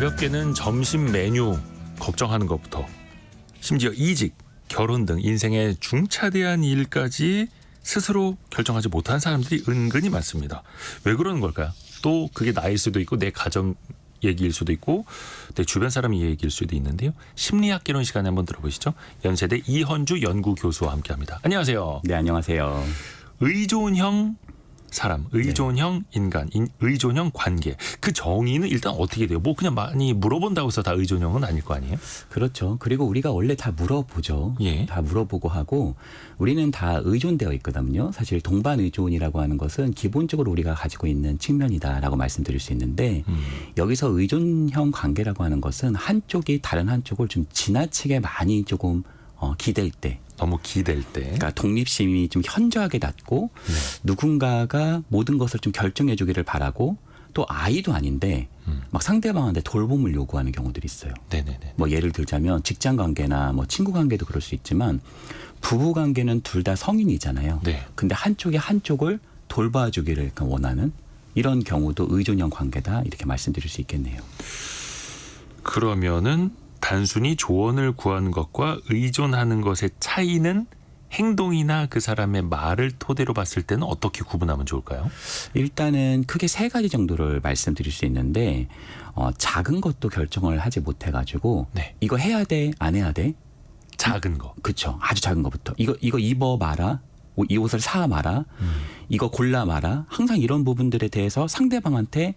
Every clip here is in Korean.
가볍게는 점심 메뉴 걱정하는 것부터 심지어 이직, 결혼 등 인생의 중차대한 일까지 스스로 결정하지 못한 사람들이 은근히 많습니다. 왜 그러는 걸까요? 또 그게 나일 수도 있고 내 가정 얘기일 수도 있고 내 주변 사람 얘기일 수도 있는데요. 심리학 개론 시간에 한번 들어보시죠. 연세대 이헌주 연구교수와 함께합니다. 안녕하세요. 네, 안녕하세요. 의존형 사람, 의존형 인간, 의존형 관계. 그 정의는 일단 어떻게 돼요? 뭐 그냥 많이 물어본다고 해서 다 의존형은 아닐 거 아니에요? 그렇죠. 그리고 우리가 원래 다 물어보죠. 예. 다 물어보고 하고 우리는 다 의존되어 있거든요. 사실 동반 의존이라고 하는 것은 기본적으로 우리가 가지고 있는 측면이다라고 말씀드릴 수 있는데 여기서 의존형 관계라고 하는 것은 한쪽이 다른 한쪽을 좀 지나치게 많이 조금 기댈 때, 너무 기댈 때. 그러니까 독립심이 좀 현저하게 낮고 누군가가 모든 것을 좀 결정해 주기를 바라고 또 아이도 아닌데 막 상대방한테 돌봄을 요구하는 경우들이 있어요. 네네네. 뭐 예를 들자면 직장 관계나 뭐 친구 관계도 그럴 수 있지만 부부 관계는 둘 다 성인이잖아요. 네. 근데 한쪽이 한쪽을 돌봐주기를 원하는 이런 경우도 의존형 관계다 이렇게 말씀드릴 수 있겠네요. 그러면은 단순히 조언을 구하는 것과 의존하는 것의 차이는 행동이나 그 사람의 말을 토대로 봤을 때는 어떻게 구분하면 좋을까요? 일단은 크게 세 가지 정도를 말씀드릴 수 있는데 작은 것도 결정을 하지 못해가지고 네. 이거 해야 돼, 안 해야 돼? 작은 거. 그렇죠. 아주 작은 것부터 이거 입어 마라, 이 옷을 사 마라, 이거 골라 마라. 항상 이런 부분들에 대해서 상대방한테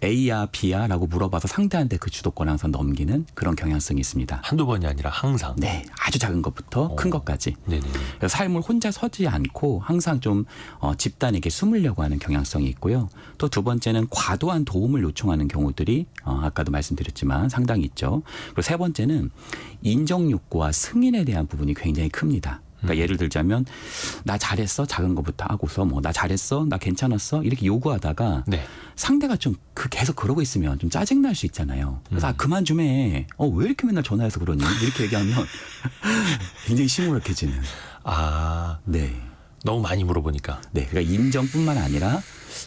A야 B야 라고 물어봐서 상대한테 그 주도권을 항상 넘기는 그런 경향성이 있습니다. 한두 번이 아니라 항상. 네, 아주 작은 것부터 큰 것까지. 네네. 그래서 삶을 혼자 서지 않고 항상 좀 집단에게 숨으려고 하는 경향성이 있고요. 또 두 번째는 과도한 도움을 요청하는 경우들이 아까도 말씀드렸지만 상당히 있죠. 그리고 세 번째는 인정 욕구와 승인에 대한 부분이 굉장히 큽니다. 그러니까 예를 들자면 나 잘했어 작은 것부터 하고서 뭐 나 잘했어 나 괜찮았어 이렇게 요구하다가 네. 상대가 좀 계속 그러고 있으면 좀 짜증 날 수 있잖아요. 그래서 그만 좀 해. 왜 이렇게 맨날 전화해서 그러니? 이렇게 얘기하면 굉장히 시무룩해지는. 아, 네. 너무 많이 물어보니까. 네. 그러니까 인정뿐만 아니라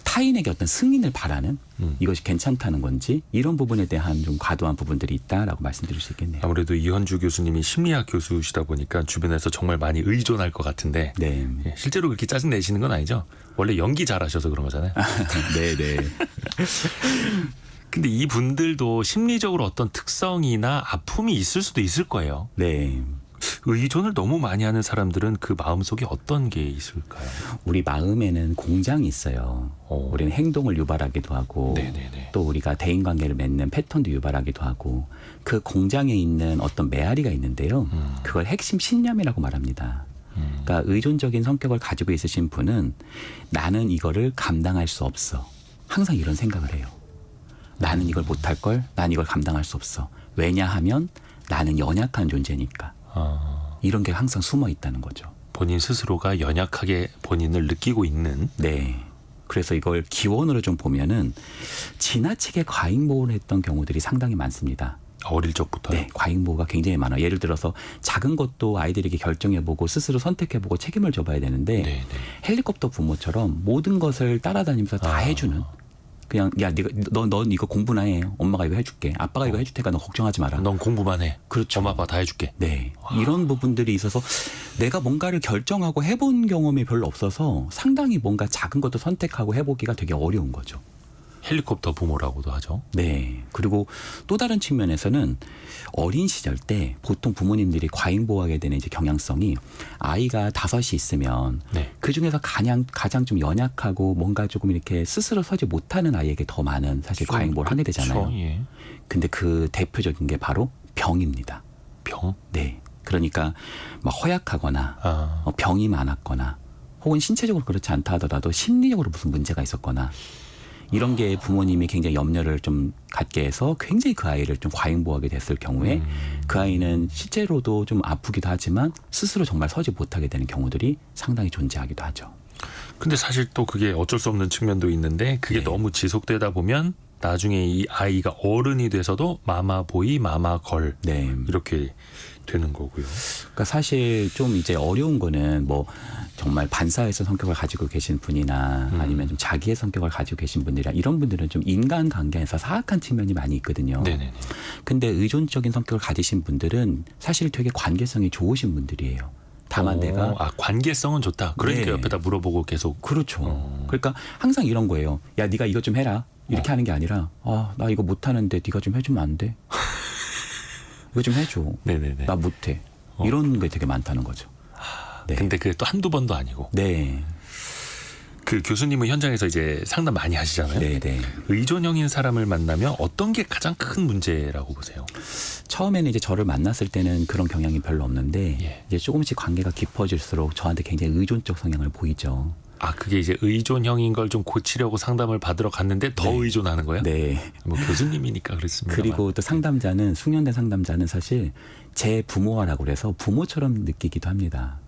타인에게 어떤 승인을 바라는 이것이 괜찮다는 건지 이런 부분에 대한 좀 과도한 부분들이 있다라고 말씀드릴 수 있겠네요. 아무래도 이헌주 교수님이 심리학 교수시다 보니까 주변에서 정말 많이 의존할 것 같은데 네. 예, 실제로 그렇게 짜증 내시는 건 아니죠? 원래 연기 잘하셔서 그런 거잖아요. 네, 네. 근데 이 분들도 심리적으로 어떤 특성이나 아픔이 있을 수도 있을 거예요. 네. 의존을 너무 많이 하는 사람들은 그 마음속에 어떤 게 있을까요? 우리 마음에는 공장이 있어요. 우리는 행동을 유발하기도 하고 네네네. 또 우리가 대인관계를 맺는 패턴도 유발하기도 하고 그 공장에 있는 어떤 메아리가 있는데요. 그걸 핵심 신념이라고 말합니다. 그러니까 의존적인 성격을 가지고 있으신 분은 나는 이거를 감당할 수 없어. 항상 이런 생각을 해요. 나는 이걸 못할 걸, 난 이걸 감당할 수 없어. 왜냐하면 나는 연약한 존재니까. 이런 게 항상 숨어 있다는 거죠. 본인 스스로가 연약하게 본인을 느끼고 있는. 네. 그래서 이걸 기원으로 좀 보면은 지나치게 과잉보호를 했던 경우들이 상당히 많습니다. 어릴 적부터요? 네, 과잉보호가 굉장히 많아요. 예를 들어서 작은 것도 아이들에게 결정해보고 스스로 선택해보고 책임을 져봐야 되는데 네네. 헬리콥터 부모처럼 모든 것을 따라다니면서 다 해주는. 그냥 야, 넌 이거 공부나 해. 엄마가 이거 해줄게. 아빠가 이거 해줄 테니까 너 걱정하지 마라. 넌 공부만 해. 그렇죠. 엄마 아빠 다 해줄게. 네. 이런 부분들이 있어서 내가 뭔가를 결정하고 해본 경험이 별로 없어서 상당히 뭔가 작은 것도 선택하고 해보기가 되게 어려운 거죠. 헬리콥터 부모라고도 하죠. 네. 그리고 또 다른 측면에서는 어린 시절 때 보통 부모님들이 과잉보호하게 되는 이제 경향성이 아이가 5이 있으면 네. 그 중에서 가장 좀 연약하고 뭔가 조금 이렇게 스스로 서지 못하는 아이에게 더 많은 사실 과잉보호를 하게 되잖아요. 그렇죠. 예. 근데 그 대표적인 게 바로 병입니다. 병? 네. 그러니까 막 허약하거나 병이 많았거나 혹은 신체적으로 그렇지 않다 하더라도 심리적으로 무슨 문제가 있었거나 이런 게 부모님이 굉장히 염려를 좀 갖게 해서 굉장히 그 아이를 좀 과잉보호하게 됐을 경우에 그 아이는 실제로도 좀 아프기도 하지만 스스로 정말 서지 못하게 되는 경우들이 상당히 존재하기도 하죠. 근데 사실 또 그게 어쩔 수 없는 측면도 있는데 그게 네. 너무 지속되다 보면 나중에 이 아이가 어른이 돼서도 마마보이, 마마걸 네. 이렇게 되는 거고요. 그러니까 사실 좀 이제 어려운 거는 뭐 정말 반사회성 성격을 가지고 계신 분이나 아니면 좀 자기의 성격을 가지고 계신 분들이나 이런 분들은 좀 인간 관계에서 사악한 측면이 많이 있거든요. 네네네. 근데 의존적인 성격을 가지신 분들은 사실 되게 관계성이 좋으신 분들이에요. 다만 내가 관계성은 좋다. 그러니까 네. 옆에다 물어보고 계속. 그렇죠. 그러니까 항상 이런 거예요. 야, 네가 이것 좀 해라. 이렇게 하는 게 아니라 나 이거 못 하는데 네가 좀 해주면 안 돼? 이거 좀 해줘. 네네네. 나 못해. 이런 게 되게 많다는 거죠. 네. 근데 그게 또 한두 번도 아니고. 네. 그 교수님은 현장에서 이제 상담 많이 하시잖아요. 네네. 의존형인 사람을 만나면 어떤 게 가장 큰 문제라고 보세요? 처음에는 이제 저를 만났을 때는 그런 경향이 별로 없는데 예. 이제 조금씩 관계가 깊어질수록 저한테 굉장히 의존적 성향을 보이죠. 그게 이제 의존형인 걸 좀 고치려고 상담을 받으러 갔는데 더 네. 의존하는 거예요? 네. 뭐 교수님이니까 그렇습니다. 그리고 또 상담자는 숙련된 상담자는 사실 제 부모라고 그래서 부모처럼 느끼기도 합니다.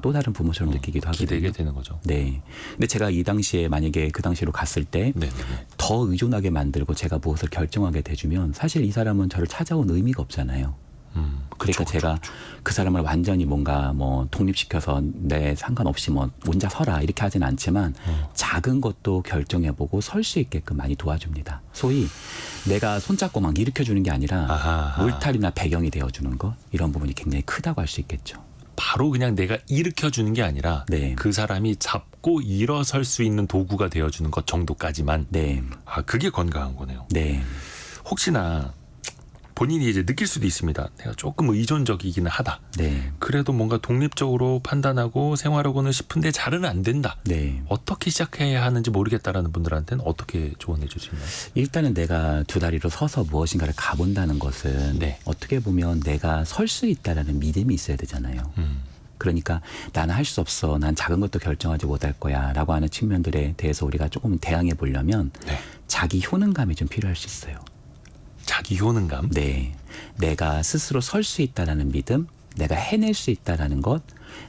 또 다른 부모처럼 느끼기도 하거든요. 기대게 되는 거죠. 네. 근데 제가 이 당시에 만약에 그 당시로 갔을 때 더 네네네. 의존하게 만들고 제가 무엇을 결정하게 돼주면 사실 이 사람은 저를 찾아온 의미가 없잖아요. 그러니까 제가 그 사람을 완전히 뭔가 뭐 독립시켜서 내 상관없이 뭐 혼자 서라 이렇게 하진 않지만 작은 것도 결정해보고 설 수 있게끔 많이 도와줍니다. 소위 내가 손잡고 막 일으켜주는 게 아니라 아하. 울타리나 배경이 되어주는 것 이런 부분이 굉장히 크다고 할 수 있겠죠. 바로 그냥 내가 일으켜주는 게 아니라 네. 그 사람이 잡고 일어설 수 있는 도구가 되어주는 것 정도까지만. 네. 그게 건강한 거네요. 네. 혹시나 본인이 이제 느낄 수도 있습니다. 내가 조금 의존적이기는 하다. 네. 그래도 뭔가 독립적으로 판단하고 생활하고는 싶은데 잘은 안 된다. 네. 어떻게 시작해야 하는지 모르겠다라는 분들한테는 어떻게 조언해 줄 수 있나요? 일단은 내가 두 다리로 서서 무엇인가를 가본다는 것은 네. 어떻게 보면 내가 설 수 있다라는 믿음이 있어야 되잖아요. 그러니까 나는 할 수 없어. 난 작은 것도 결정하지 못할 거야. 라고 하는 측면들에 대해서 우리가 조금 대항해 보려면 네. 자기 효능감이 좀 필요할 수 있어요. 자기 효능감. 네. 내가 스스로 설 수 있다라는 믿음, 내가 해낼 수 있다라는 것,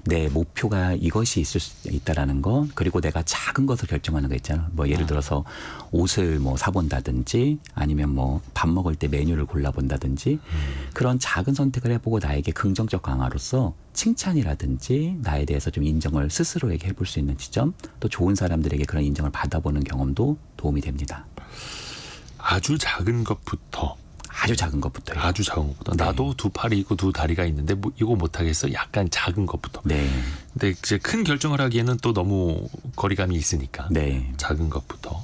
내 목표가 이것이 있을 수 있다라는 것, 그리고 내가 작은 것을 결정하는 거 있잖아요. 뭐 예를 들어서 옷을 뭐 사본다든지 아니면 뭐 밥 먹을 때 메뉴를 골라본다든지 그런 작은 선택을 해보고 나에게 긍정적 강화로서 칭찬이라든지 나에 대해서 좀 인정을 스스로에게 해볼 수 있는 지점, 또 좋은 사람들에게 그런 인정을 받아보는 경험도 도움이 됩니다. 아주 작은 것부터. 아주 작은 것부터요. 아주 작은 것부터. 네. 나도 두 팔이 있고 두 다리가 있는데 뭐 이거 못하겠어? 약간 작은 것부터. 네. 근데 이제 큰 결정을 하기에는 또 너무 거리감이 있으니까. 네. 작은 것부터.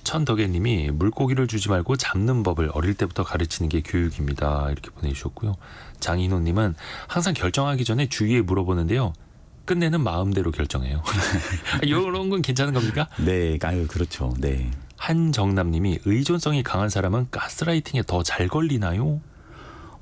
천덕애님이 물고기를 주지 말고 잡는 법을 어릴 때부터 가르치는 게 교육입니다. 이렇게 보내주셨고요. 장인호님은 항상 결정하기 전에 주위에 물어보는데요. 끝내는 마음대로 결정해요. 이런 건 괜찮은 겁니까? 네. 아유, 그렇죠. 네. 한정남님이 의존성이 강한 사람은 가스라이팅에 더 잘 걸리나요?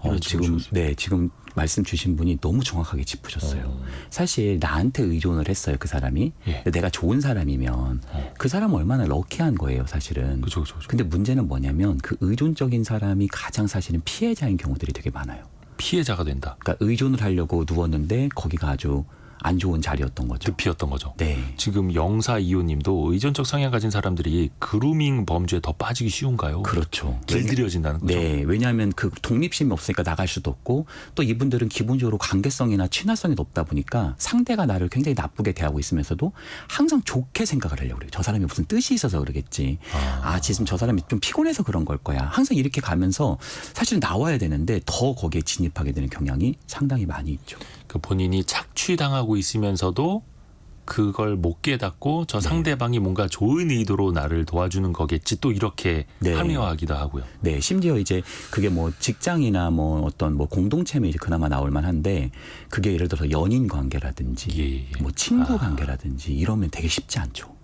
이런 질문 지금 주셨습니다. 지금 말씀 주신 분이 너무 정확하게 짚으셨어요. 사실 나한테 의존을 했어요, 그 사람이. 예. 근데 내가 좋은 사람이면 그 사람은 얼마나 럭키한 거예요, 사실은. 그죠. 근데 문제는 뭐냐면 그 의존적인 사람이 가장 사실은 피해자인 경우들이 되게 많아요. 피해자가 된다. 그러니까 의존을 하려고 누웠는데 거기가 아주 안 좋은 자리였던 거죠. 늪이었던 거죠. 네. 지금 영사이호님도 의존적 성향 가진 사람들이 그루밍 범죄에 더 빠지기 쉬운가요? 그렇죠. 길들여진다는 거죠. 네, 왜냐하면 그 독립심이 없으니까 나갈 수도 없고 또 이분들은 기본적으로 관계성이나 친화성이 높다 보니까 상대가 나를 굉장히 나쁘게 대하고 있으면서도 항상 좋게 생각을 하려고 그래요. 저 사람이 무슨 뜻이 있어서 그러겠지. 지금 저 사람이 좀 피곤해서 그런 걸 거야. 항상 이렇게 가면서 사실은 나와야 되는데 더 거기에 진입하게 되는 경향이 상당히 많이 있죠. 그 본인이 착취당하고 있으면서도 그걸 못 깨닫고 저 상대방이 뭔가 좋은 의도로 나를 도와주는 거겠지 또 이렇게 네. 합리화하기도 하고요. 네, 심지어 이제 그게 뭐 직장이나 뭐 어떤 뭐 공동체면 이제 그나마 나올 만한데 그게 예를 들어서 연인 관계라든지 예. 뭐 친구 관계라든지 이러면 되게 쉽지 않죠.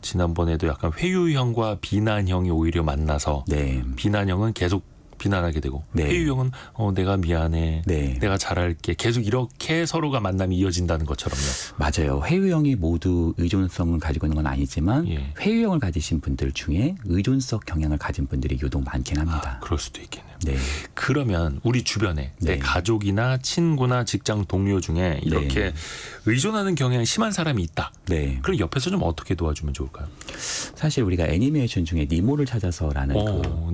지난번에도 약간 회유형과 비난형이 오히려 만나서 네. 비난형은 계속 비난하게 되고 네. 회유형은 내가 미안해. 네. 내가 잘할게. 계속 이렇게 서로가 만남이 이어진다는 것처럼요. 맞아요. 회유형이 모두 의존성을 가지고 있는 건 아니지만 예. 회유형을 가지신 분들 중에 의존성 경향을 가진 분들이 유독 많긴 합니다. 그럴 수도 있겠네요. 네. 그러면 우리 주변에 내 네. 가족이나 친구나 직장 동료 중에 이렇게 네. 의존하는 경향이 심한 사람이 있다. 네. 그럼 옆에서 좀 어떻게 도와주면 좋을까요? 사실 우리가 애니메이션 중에 니모를 찾아서라는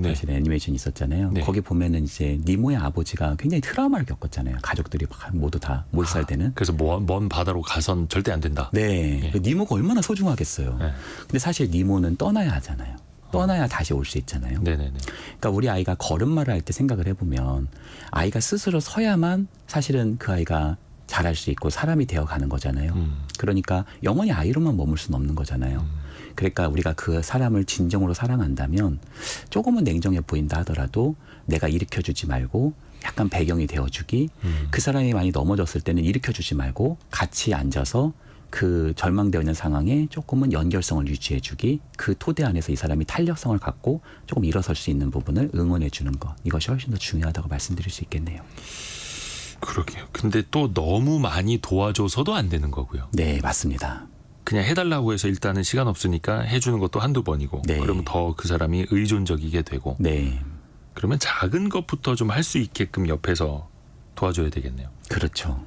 네. 사실 애니메이션이 있었잖아요. 네. 거기 보면은 이제 니모의 아버지가 굉장히 트라우마를 겪었잖아요. 가족들이 모두 다 몰살되는. 그래서 먼 바다로 가선 절대 안 된다. 네. 예. 그 니모가 얼마나 소중하겠어요. 네. 근데 사실 니모는 떠나야 하잖아요. 떠나야 다시 올 수 있잖아요. 네네네. 그러니까 우리 아이가 걸음마를 할 때 생각을 해보면 아이가 스스로 서야만 사실은 그 아이가 잘할 수 있고 사람이 되어가는 거잖아요. 그러니까 영원히 아이로만 머물 수는 없는 거잖아요. 그러니까 우리가 그 사람을 진정으로 사랑한다면 조금은 냉정해 보인다 하더라도 내가 일으켜주지 말고 약간 배경이 되어주기, 그 사람이 많이 넘어졌을 때는 일으켜주지 말고 같이 앉아서 그 절망되어 있는 상황에 조금은 연결성을 유지해주기, 그 토대 안에서 이 사람이 탄력성을 갖고 조금 일어설 수 있는 부분을 응원해주는 것, 이것이 훨씬 더 중요하다고 말씀드릴 수 있겠네요. 그러게요. 근데 또 너무 많이 도와줘서도 안 되는 거고요. 네, 맞습니다. 그냥 해달라고 해서 일단은 시간 없으니까 해주는 것도 한두 번이고 네. 그러면 더 그 사람이 의존적이게 되고 네, 그러면 작은 것부터 좀 할 수 있게끔 옆에서 도와줘야 되겠네요. 그렇죠.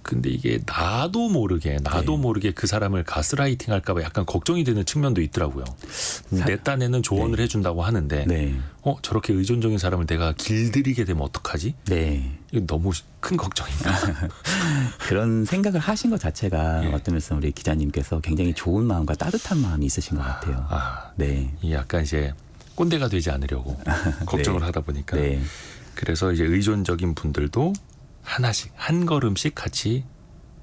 근데 이게 나도 모르게 네. 그 사람을 가스라이팅 할까 봐 약간 걱정이 되는 측면도 있더라고요. 내 딴에는 조언을 네. 해준다고 하는데 네, 저렇게 의존적인 사람을 내가 길들이게 되면 어떡하지? 네. 이거 너무 큰 걱정인가? 그런 생각을 하신 것 자체가 예. 어떤 면에서 우리 기자님께서 굉장히 좋은 마음과 따뜻한 마음이 있으신 것 같아요. 네, 이 약간 이제 꼰대가 되지 않으려고 걱정을 하다 보니까 네, 그래서 이제 의존적인 분들도 하나씩 한 걸음씩 같이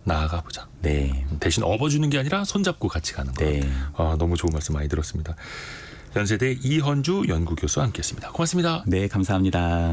나아가 보자. 네, 대신 업어주는 게 아니라 손잡고 같이 가는 거. 네. 너무 좋은 말씀 많이 들었습니다. 연세대 이헌주 연구교수와 함께했습니다. 고맙습니다. 네, 감사합니다.